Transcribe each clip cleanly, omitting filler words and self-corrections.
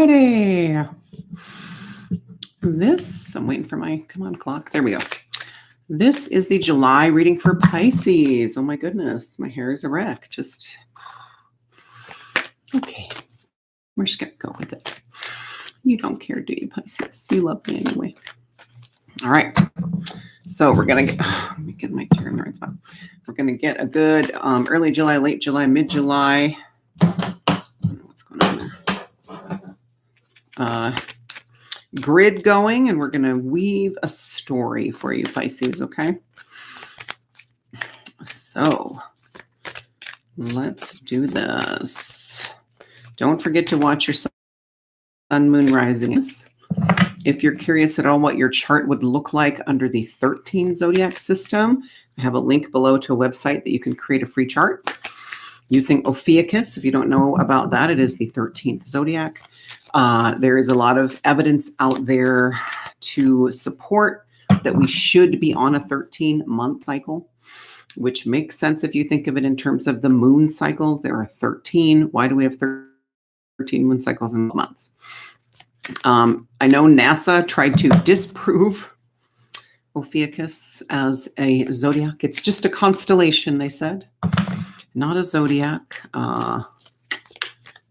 Friday. I'm waiting for my, come on clock. There we go. This is the July reading for Pisces. Oh my goodness, my hair is a wreck. Okay. We're just going to go with it. You don't care, do you, Pisces? You love me anyway. All right. So we're going to get, let me get my chair in the right spot. We're going to get a good early July, late July, mid-July. What's going on there? Grid going, and we're going to weave a story for you, Pisces, okay? So let's do this. Don't forget to watch your sun, moon, rising. If you're curious at all what your chart would look like under the 13 zodiac system, I have a link below to a website that you can create a free chart using Ophiuchus. If you don't know about that, it is the 13th zodiac. There is a lot of evidence out there to support that we should be on a 13-month cycle, which makes sense if you think of it in terms of the moon cycles. There are 13. Why do we have 13 moon cycles in months? I know NASA tried to disprove Ophiuchus as a zodiac. It's just a constellation, they said, not a zodiac.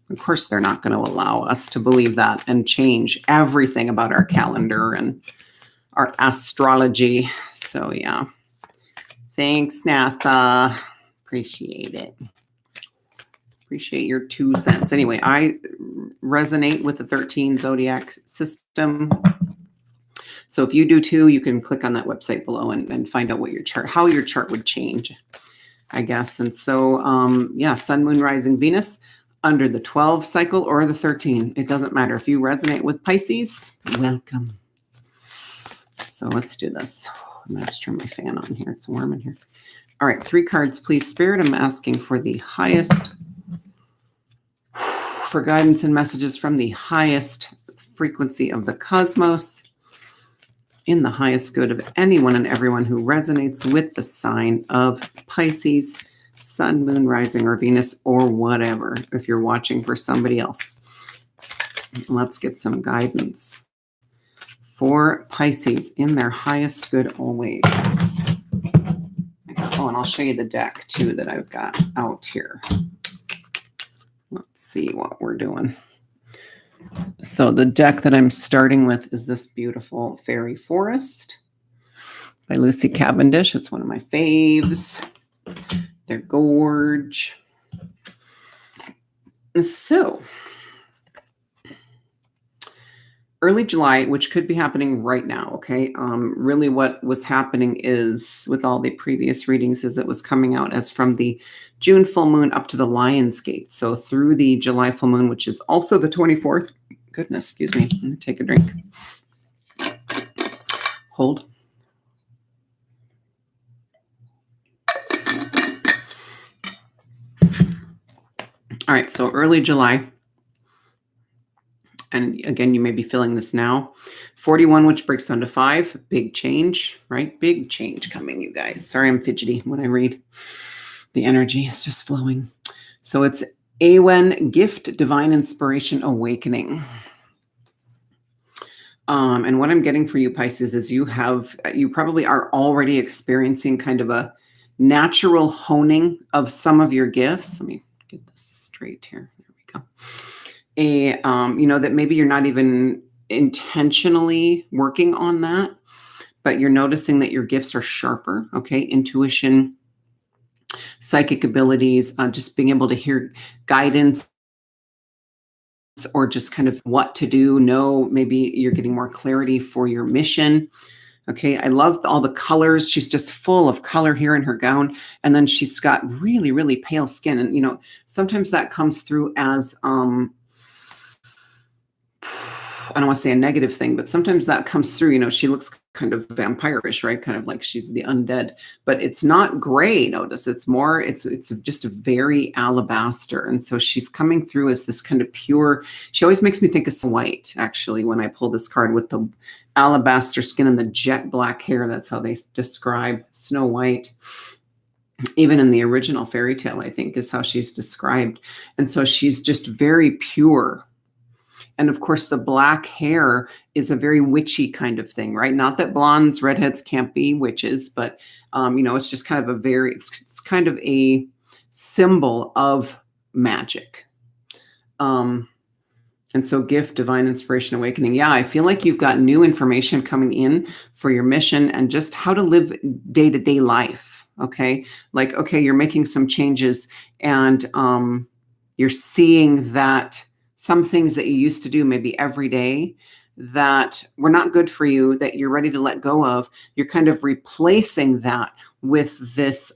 Of course, they're not going to allow us to believe that and change everything about our calendar and our astrology. So, yeah. Thanks, NASA. Appreciate it. Appreciate your 2 cents. Anyway, I resonate with the 13 zodiac system. So if you do too, you can click on that website below and find out what your chart, how your chart would change, I guess. And so, yeah, sun, moon, rising, Venus under the 12 cycle or the 13. It doesn't matter. If you resonate with Pisces, welcome. So let's do this. I'm going to just turn my fan on here. It's warm in here. All right, 3 cards, please, Spirit. I'm asking for the highest, for guidance and messages from the highest frequency of the cosmos in the highest good of anyone and everyone who resonates with the sign of Pisces, sun, moon, rising, or Venus, or whatever, if you're watching for somebody else. Let's get some guidance for Pisces in their highest good always. Oh, and I'll show you the deck too that I've got out here. Let's see what we're doing. So the deck that I'm starting with is this beautiful Fairy Forest by Lucy Cavendish. It's one of my faves. They're gorge. So early July, which could be happening right now, okay? Really what was happening is, with all the previous readings, is it was coming out as from the June full moon up to the Lion's Gate. So through the July full moon, which is also the 24th. Goodness, excuse me. I'm going to take a drink. Hold. All right, so early July. And again, you may be feeling this now. 41, which breaks down to 5. Big change, right? Big change coming, you guys. Sorry, I'm fidgety when I read. The energy is just flowing. So it's Awen, gift, divine inspiration, awakening. And what I'm getting for you, Pisces, is you probably are already experiencing kind of a natural honing of some of your gifts. Let me get this straight here. There we go. That maybe you're not even intentionally working on that, but you're noticing that your gifts are sharper, okay? Intuition, psychic abilities, just being able to hear guidance or just kind of what to do. Maybe you're getting more clarity for your mission. Okay, I love all the colors. She's just full of color here in her gown. And then she's got really, really pale skin. And, sometimes that comes through as, I don't want to say a negative thing, but sometimes that comes through, she looks kind of vampire-ish, right? Kind of like she's the undead, but it's not gray. Notice it's just a very alabaster. And so she's coming through as this kind of pure, she always makes me think of Snow White, actually, when I pull this card with the alabaster skin and the jet black hair. That's how they describe Snow White. Even in the original fairy tale, I think, is how she's described. And so she's just very pure. And of course, the black hair is a very witchy kind of thing, right? Not that blondes, redheads can't be witches, but it's just kind of it's kind of a symbol of magic. And so gift, divine inspiration, awakening. Yeah, I feel like you've got new information coming in for your mission and just how to live day-to-day life. Okay. Like, okay, you're making some changes and you're seeing that some things that you used to do maybe every day that were not good for you, that you're ready to let go of, you're kind of replacing that with this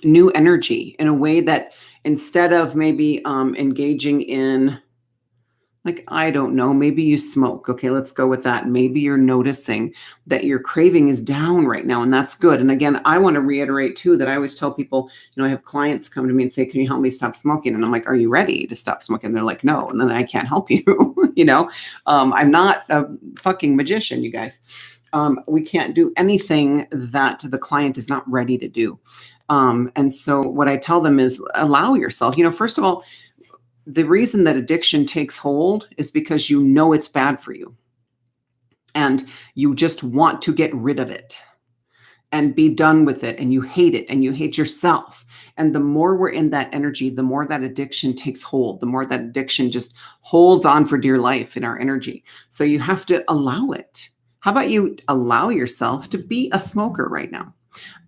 new energy in a way that instead of maybe engaging in, like, I don't know, maybe you smoke. Okay, let's go with that. Maybe you're noticing that your craving is down right now, and that's good. And again, I want to reiterate too that I always tell people, I have clients come to me and say, can you help me stop smoking? And I'm like, are you ready to stop smoking? And they're like, no. And then I can't help you. I'm not a fucking magician, you guys. We can't do anything that the client is not ready to do. And so what I tell them is allow yourself, first of all, the reason that addiction takes hold is because it's bad for you and you just want to get rid of it and be done with it. And you hate it and you hate yourself. And the more we're in that energy, the more that addiction takes hold, the more that addiction just holds on for dear life in our energy. So you have to allow it. How about you allow yourself to be a smoker right now?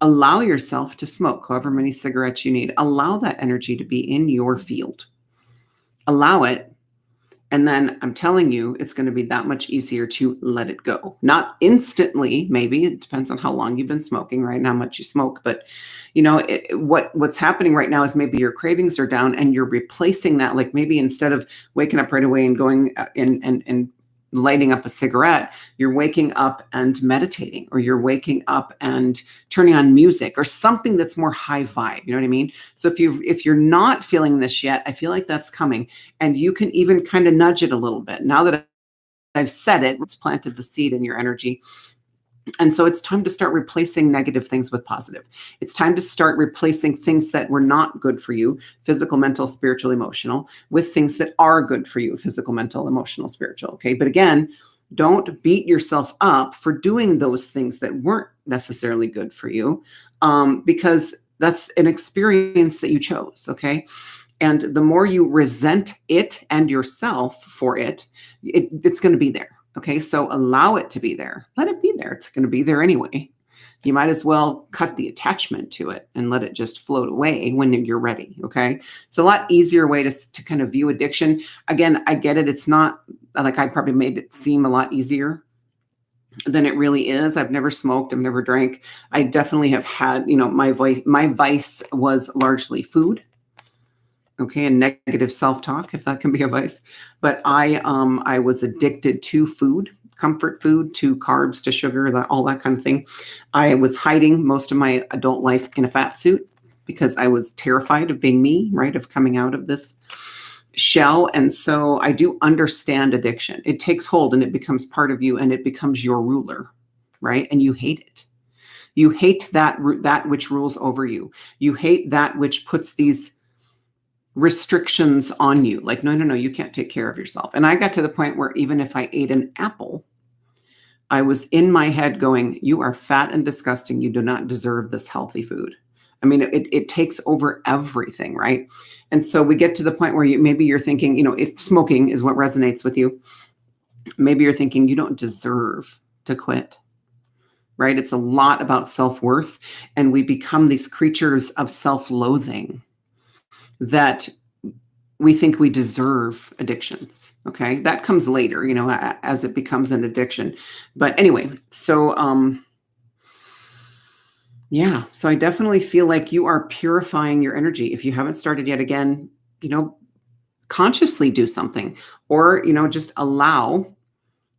Allow yourself to smoke however many cigarettes you need. Allow that energy to be in your field. Allow it. And then I'm telling you, it's going to be that much easier to let it go. Not instantly, maybe. It depends on how long you've been smoking, right? And how much you smoke. But, what's happening right now is maybe your cravings are down and you're replacing that. Like maybe instead of waking up right away and going and lighting up a cigarette, you're waking up and meditating, or you're waking up and turning on music or something that's more high vibe. You know what I mean? So if you're not feeling this yet, I feel like that's coming, and you can even kind of nudge it a little bit. Now that I've said it, it's planted the seed in your energy. And so it's time to start replacing negative things with positive. It's time to start replacing things that were not good for you, physical, mental, spiritual, emotional, with things that are good for you, physical, mental, emotional, spiritual. Okay. But again, don't beat yourself up for doing those things that weren't necessarily good for you, because that's an experience that you chose. Okay. And the more you resent it and yourself for it's going to be there. Okay, so allow it to be there. Let it be there. It's going to be there anyway. You might as well cut the attachment to it and let it just float away when you're ready. Okay, it's a lot easier way to kind of view addiction. Again, I get it. It's not like I probably made it seem a lot easier than it really is. I've never smoked. I've never drank. I definitely have had, my vice was largely food. Okay, and negative self-talk, if that can be a vice. But I was addicted to food, comfort food, to carbs, to sugar, all that kind of thing. I was hiding most of my adult life in a fat suit because I was terrified of being me, right, of coming out of this shell. And so I do understand addiction. It takes hold and it becomes part of you and it becomes your ruler, right? And you hate it. You hate that which rules over you. You hate that which puts these restrictions on you. Like, no, you can't take care of yourself. And I got to the point where even if I ate an apple, I was in my head going, you are fat and disgusting. You do not deserve this healthy food. I mean, it takes over everything, right? And so we get to the point where maybe you're thinking, if smoking is what resonates with you, maybe you're thinking you don't deserve to quit, right? It's a lot about self-worth, and we become these creatures of self-loathing that we think we deserve addictions. Okay. That comes later, as it becomes an addiction. But anyway, so, yeah. So I definitely feel like you are purifying your energy. If you haven't started yet, again, consciously do something, or, just allow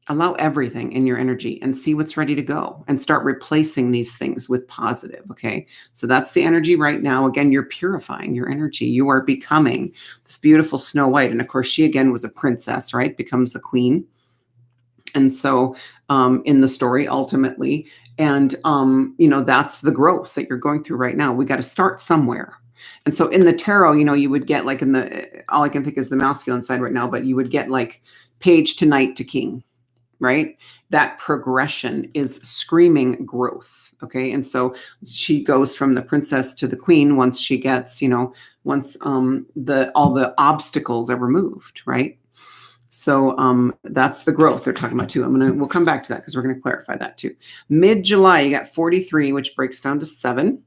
everything in your energy and see what's ready to go and start replacing these things with positive. Okay. So that's the energy right now. Again, you're purifying your energy. You are becoming this beautiful Snow White. And of course, she again was a princess, right? Becomes the queen. And so in the story, ultimately, and, that's the growth that you're going through right now. We got to start somewhere. And so in the tarot, you would get like all I can think is the masculine side right now, but you would get like page to knight to king, right? That progression is screaming growth. Okay. And so she goes from the princess to the queen once she gets, once all the obstacles are removed, right? So that's the growth they're talking about too. We'll come back to that because we're going to clarify that too. Mid-July, you got 43, which breaks down to 7.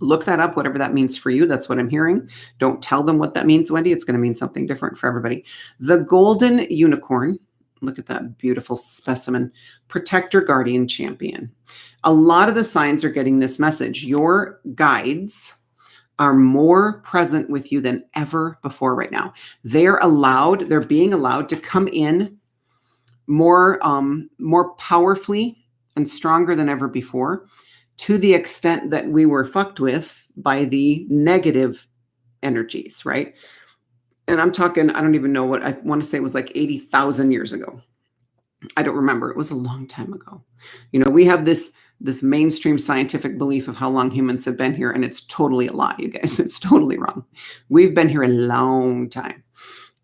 Look that up, whatever that means for you. That's what I'm hearing. Don't tell them what that means, Wendy. It's going to mean something different for everybody. The golden unicorn. Look at that beautiful specimen. Protector, guardian, champion. A lot of the signs are getting this message. Your guides are more present with you than ever before right now. They're being allowed to come in more powerfully and stronger than ever before, to the extent that we were fucked with by the negative energies, right? And I'm talking, I don't even know what, I want to say it was like 80,000 years ago. I don't remember. It was a long time ago. We have this mainstream scientific belief of how long humans have been here, and it's totally a lie, you guys. It's totally wrong. We've been here a long time,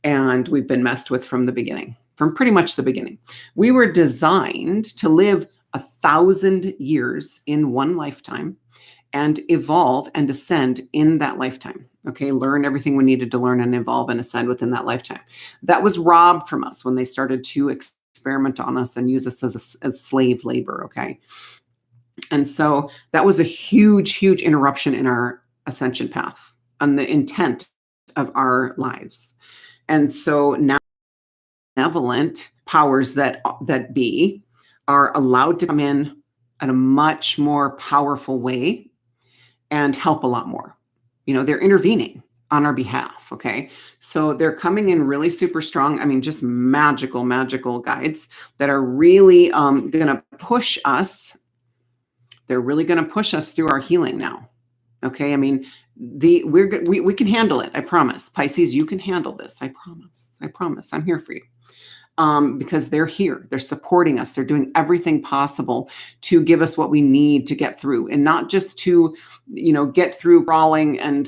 and we've been messed with from the beginning, from pretty much the beginning. We were designed to live 1,000 years in one lifetime and evolve and ascend in that lifetime. Okay, learn everything we needed to learn and evolve and ascend within that lifetime. That was robbed from us when they started to experiment on us and use us as slave labor. Okay. And so that was a huge, huge interruption in our ascension path and the intent of our lives. And so now benevolent powers that be are allowed to come in at a much more powerful way and help a lot more. They're intervening on our behalf. Okay. So they're coming in really super strong. Just magical guides that are really going to push us. They're really going to push us through our healing now. Okay. We can handle it. I promise. Pisces, you can handle this. I promise. I'm here for you. Because they're here, they're supporting us. They're doing everything possible to give us what we need to get through, and not just to, get through crawling and,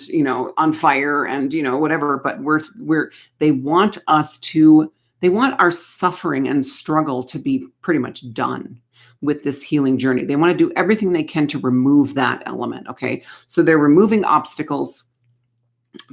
on fire and, whatever, but they want our suffering and struggle to be pretty much done with this healing journey. They want to do everything they can to remove that element. Okay. So they're removing obstacles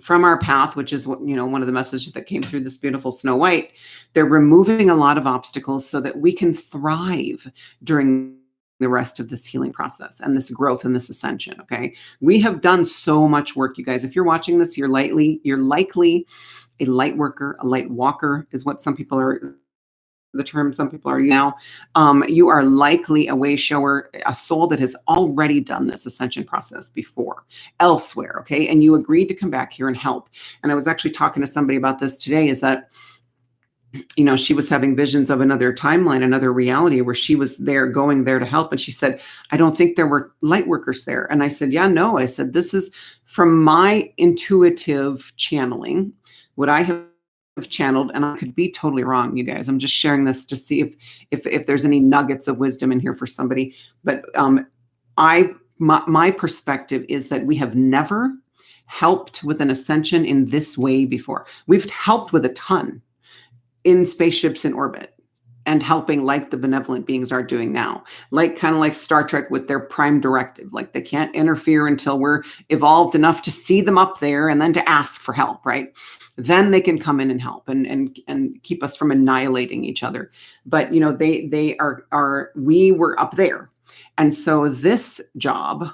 from our path, which is what, one of the messages that came through this beautiful Snow White. They're removing a lot of obstacles so that we can thrive during the rest of this healing process and this growth and this ascension. Okay. We have done so much work, you guys. If you're watching this, you're likely a light worker, a light walker is what some people are. The term some people are now. You are likely a way shower, a soul that has already done this ascension process before elsewhere. Okay. And you agreed to come back here and help. And I was actually talking to somebody about this today, is that, she was having visions of another timeline, another reality where she was going there to help. And she said, I don't think there were light workers there. And I said, yeah, no. I said, this is from my intuitive channeling, what I have channeled, and I could be totally wrong, you guys. I'm just sharing this to see if there's any nuggets of wisdom in here for somebody. But my perspective is that we have never helped with an ascension in this way before. We've helped with a ton in spaceships in orbit and helping like the benevolent beings are doing now, kind of like Star Trek with their prime directive. Like they can't interfere until we're evolved enough to see them up there and then to ask for help, right? Then they can come in and help and keep us from annihilating each other. But we were up there. And so this job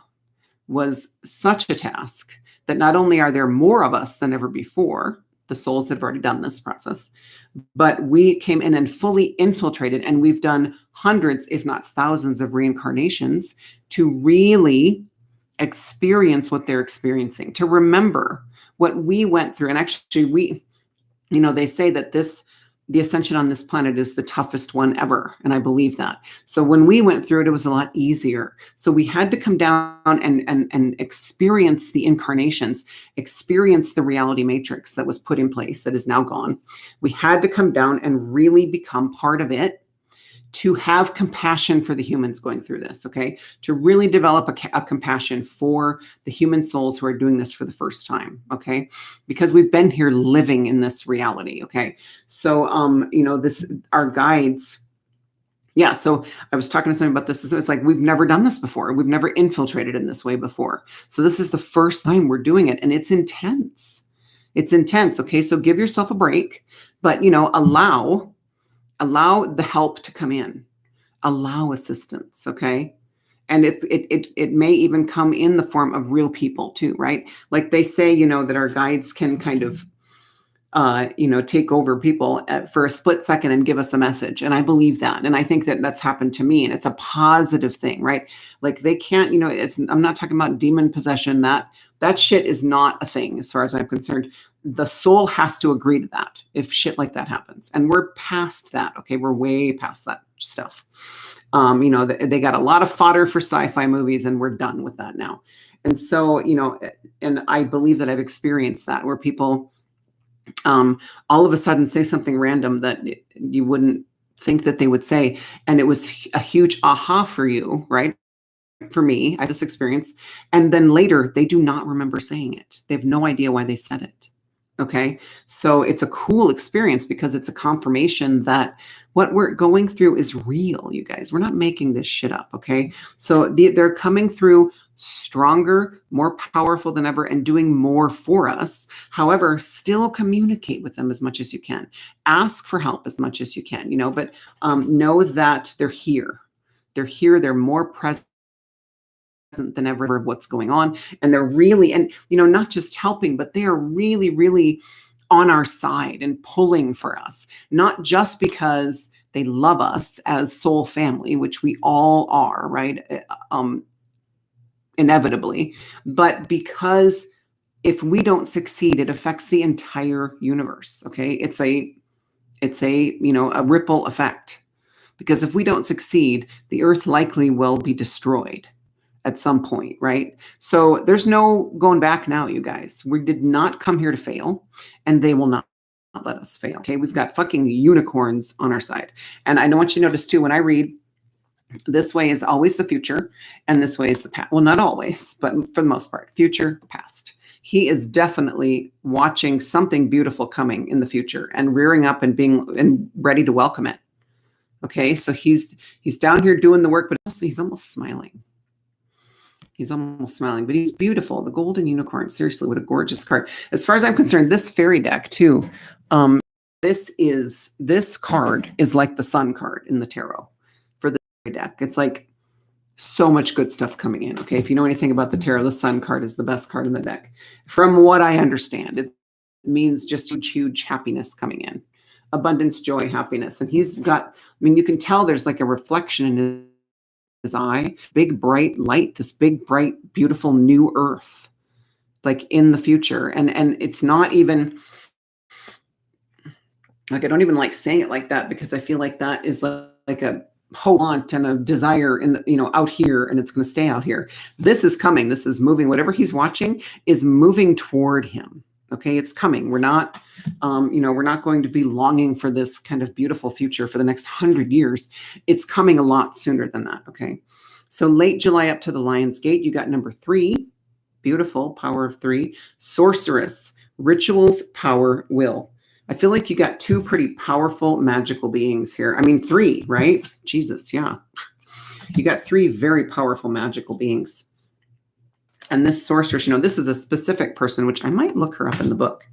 was such a task that not only are there more of us than ever before, the souls that have already done this process, but we came in and fully infiltrated, and we've done hundreds, if not thousands of reincarnations to really experience what they're experiencing, to remember what we went through. And actually they say that the ascension on this planet is the toughest one ever. And I believe that. So when we went through it, it was a lot easier. So we had to come down and experience the incarnations, experience the reality matrix that was put in place that is now gone. We had to come down and really become part of it to have compassion for the humans going through this, okay? To really develop a compassion for the human souls who are doing this for the first time, okay? Because we've been here living in this reality, okay? So, our guides, yeah, so I was talking to somebody about this. It's like, we've never done this before. We've never infiltrated in this way before. So this is the first time we're doing it, and it's intense. It's intense, okay? So give yourself a break, but, allow the help to come in. Allow assistance, okay? And it may even come in the form of real people too, right? Like they say, that our guides can kind of take over people for a split second and give us a message. And I believe that. And I think that that's happened to me, and it's a positive thing, right? Like they can't, I'm not talking about demon possession. That shit is not a thing as far as I'm concerned. The soul has to agree to that if shit like that happens. And we're past that. Okay. We're way past that stuff. They got a lot of fodder for sci-fi movies, and we're done with that now. And so, and I believe that I've experienced that, where people, all of a sudden say something random that you wouldn't think that they would say. And it was a huge aha for you, right? For me, I had this experience. And then later, they do not remember saying it. They have no idea why they said it. Okay. So it's a cool experience because it's a confirmation that what we're going through is real, you guys. We're not making this shit up. Okay. So they're coming through stronger, more powerful than ever, and doing more for us. However, still communicate with them as much as you can. Ask for help as much as you can, but know that they're here. They're here. They're more present than ever of what's going on. And they're really, and not just helping, but they are really, really on our side and pulling for us, not just because they love us as soul family, which we all are, right? Inevitably, but because if we don't succeed, it affects the entire universe. Okay. It's a ripple effect, because if we don't succeed, the earth likely will be destroyed at some point, right? So there's no going back now, you guys. We did not come here to fail, and they will not let us fail. Okay, we've got fucking unicorns on our side. And I want you to notice too, when I read, this way is always the future, and this way is the past. Well, not always, but for the most part, future, past. He is definitely watching something beautiful coming in the future and rearing up and ready to welcome it. Okay, so he's down here doing the work, but he's almost smiling. He's almost smiling, but he's beautiful. The golden unicorn. Seriously, what a gorgeous card. As far as I'm concerned, this fairy deck too. This card is like the sun card in the tarot for the fairy deck. It's like so much good stuff coming in. Okay, if you know anything about the tarot, the sun card is the best card in the deck. From what I understand, it means just huge happiness coming in, abundance, joy, happiness. And he's got. You can tell there's like a reflection in his eye, big bright light, this big bright beautiful new earth, like in the future. And it's not even like, I don't even like saying it like that, because I feel like that is like a want and a desire in the, out here, and it's going to stay out here. This is coming. This is moving. Whatever he's watching is moving toward him. Okay, it's coming. We're not, we're not going to be longing for this kind of beautiful future for the next 100 years. It's coming a lot sooner than that. Okay, so late July up to the Lion's Gate, you got number 3, beautiful, power of 3, sorceress, rituals, power, will. I feel like you got 2 pretty powerful magical beings here. 3, right? Jesus, yeah. You got 3 very powerful magical beings. And this sorceress, this is a specific person, which I might look her up in the book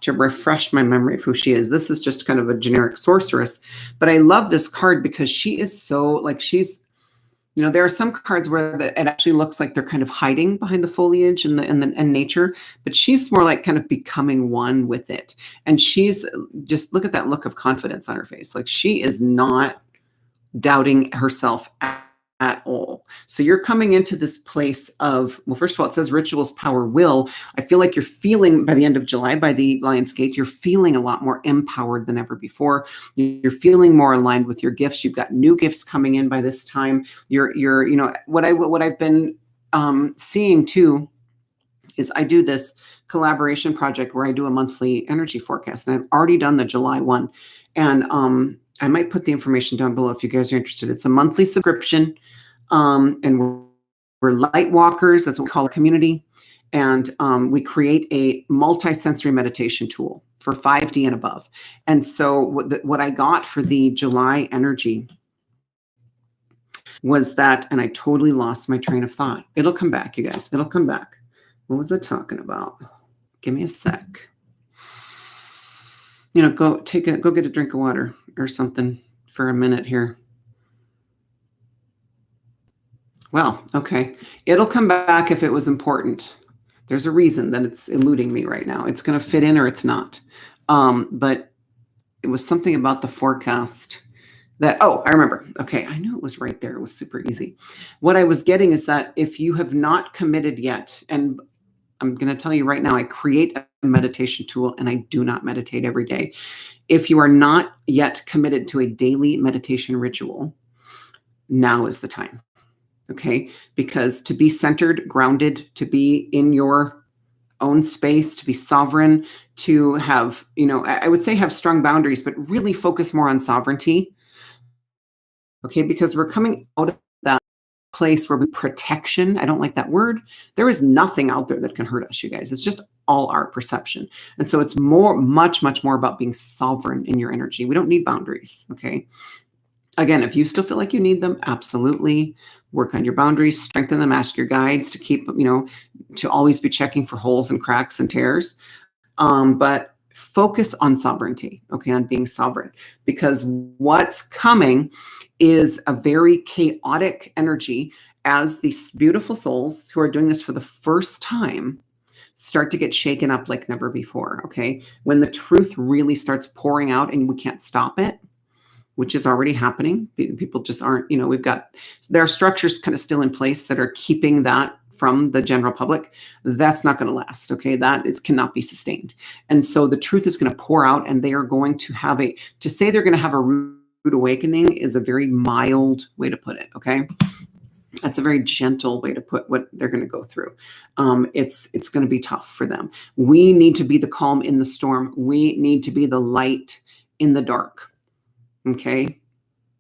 to refresh my memory of who she is. This is just kind of a generic sorceress. But I love this card because she is so, like, she's, there are some cards where it actually looks like they're kind of hiding behind the foliage and nature, but she's more like kind of becoming one with it. And she's just, look at that look of confidence on her face. Like, she is not doubting herself at all. So you're coming into this place of, well, first of all, it says rituals, power, will. I feel like you're feeling by the end of July, by the Lion's Gate, you're feeling a lot more empowered than ever before. You're feeling more aligned with your gifts. You've got new gifts coming in by this time. You're what I've been seeing too is I do this collaboration project where I do a monthly energy forecast, and I've already done the July one. And I might put the information down below if you guys are interested. It's a monthly subscription, and we're light walkers. That's what we call our community. And we create a multi-sensory meditation tool for 5D and above. And so what I got for the July energy was that, and I totally lost my train of thought. It'll come back, you guys. It'll come back. What was I talking about? Give me a sec. Go get a drink of water or something for a minute here. Well, okay. It'll come back if it was important. There's a reason that it's eluding me right now. It's going to fit in or it's not. But it was something about the forecast that, I remember. Okay, I knew it was right there. It was super easy. What I was getting is that if you have not committed yet, and I'm going to tell you right now, I create a meditation tool and I do not meditate every day. If you are not yet committed to a daily meditation ritual, now is the time. Okay, because to be centered, grounded, to be in your own space, to be sovereign, to have, I would say have strong boundaries, but really focus more on sovereignty. Okay, because we're coming out of that place where protection, I don't like that word. There is nothing out there that can hurt us, you guys. It's just all our perception. And so it's much more about being sovereign in your energy. We don't need boundaries. Okay. Again, if you still feel like you need them, absolutely work on your boundaries, strengthen them, ask your guides to keep, to always be checking for holes and cracks and tears. But focus on sovereignty, okay, on being sovereign, because what's coming is a very chaotic energy as these beautiful souls who are doing this for the first time start to get shaken up like never before, okay? When the truth really starts pouring out and we can't stop it, which is already happening. People just aren't, there are structures kind of still in place that are keeping that from the general public. That's not going to last, okay? That cannot be sustained. And so the truth is going to pour out and they are going to have to say they're going to have a rude awakening is a very mild way to put it, okay? That's a very gentle way to put what they're going to go through. It's going to be tough for them. We need to be the calm in the storm. We need to be the light in the dark. Okay.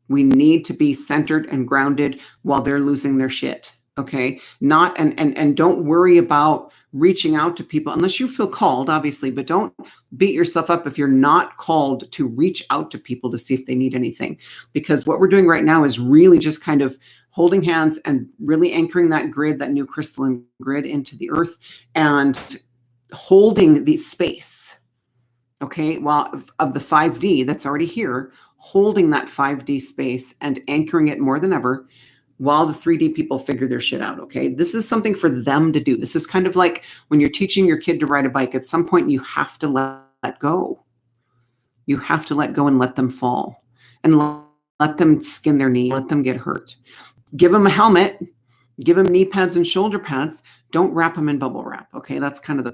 We need to be centered and grounded while they're losing their shit. Okay. Not, and don't worry about reaching out to people unless you feel called, obviously, but don't beat yourself up if you're not called to reach out to people to see if they need anything, because what we're doing right now is really just kind of holding hands and really anchoring that grid, that new crystalline grid into the earth and holding the space. Okay. Well, of the 5D that's already here, holding that 5D space and anchoring it more than ever while the 3D people figure their shit out, okay? This is something for them to do. This is kind of like when you're teaching your kid to ride a bike. At some point, you have to let go. You have to let go and let them fall and let them skin their knee, let them get hurt. Give them a helmet, give them knee pads and shoulder pads. Don't wrap them in bubble wrap, okay? That's kind of the